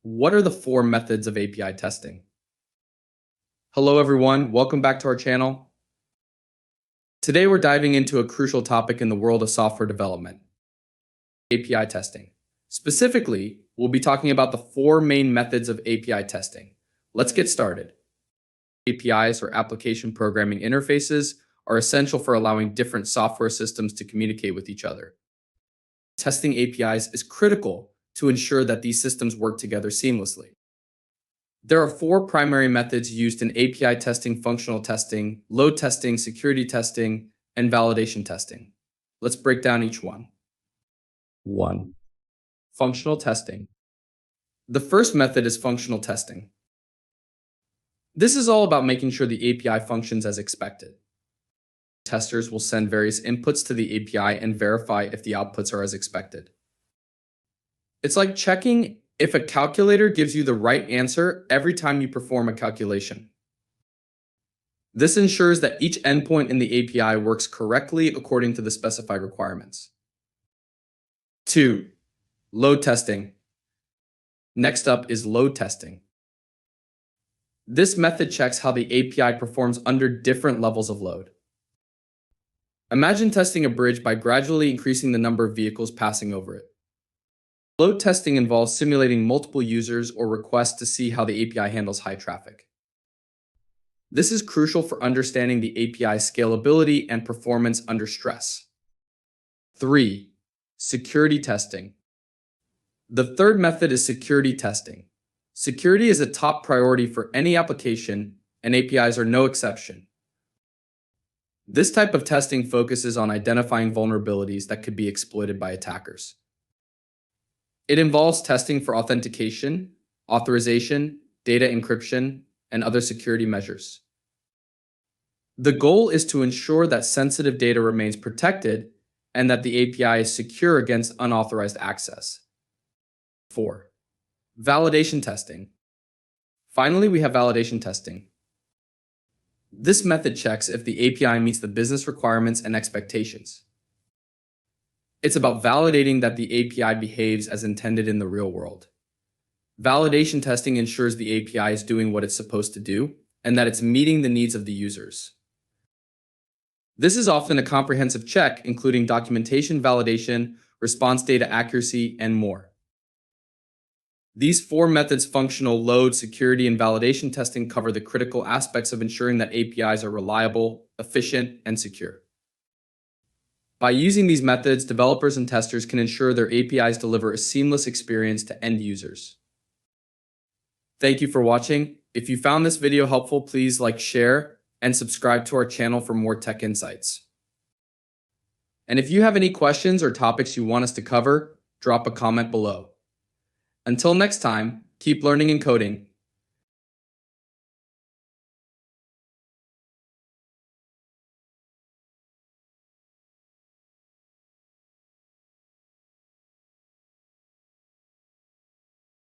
What are the four methods of API testing? Hello everyone, welcome back to our channel. Today we're diving into a crucial topic in the world of software development, API testing. Specifically, we'll be talking about the four main methods of API testing. Let's get started. APIs, or application programming interfaces, are essential for allowing different software systems to communicate with each other. Testing APIs is critical to ensure that these systems work together seamlessly. There are four primary methods used in API testing: functional testing, load testing, security testing, and validation testing. Let's break down each one. 1. Functional testing. The first method is functional testing. This is all about making sure the API functions as expected. Testers will send various inputs to the API and verify if the outputs are as expected. It's like checking if a calculator gives you the right answer every time you perform a calculation. This ensures that each endpoint in the API works correctly according to the specified requirements. 2. Load testing. Next up is load testing. This method checks how the API performs under different levels of load. Imagine testing a bridge by gradually increasing the number of vehicles passing over it. Load testing involves simulating multiple users or requests to see how the API handles high traffic. This is crucial for understanding the API's scalability and performance under stress. 3. Security testing. The third method is security testing. Security is a top priority for any application, and APIs are no exception. This type of testing focuses on identifying vulnerabilities that could be exploited by attackers. It involves testing for authentication, authorization, data encryption, and other security measures. The goal is to ensure that sensitive data remains protected and that the API is secure against unauthorized access. 4. Validation testing. Finally, we have validation testing. This method checks if the API meets the business requirements and expectations. It's about validating that the API behaves as intended in the real world. Validation testing ensures the API is doing what it's supposed to do and that it's meeting the needs of the users. This is often a comprehensive check, including documentation validation, response data accuracy, and more. These four methods, functional, load, security, and validation testing, cover the critical aspects of ensuring that APIs are reliable, efficient, and secure. By using these methods, developers and testers can ensure their APIs deliver a seamless experience to end users. Thank you for watching. If you found this video helpful, please like, share, and subscribe to our channel for more tech insights. And if you have any questions or topics you want us to cover, drop a comment below. Until next time, keep learning and coding.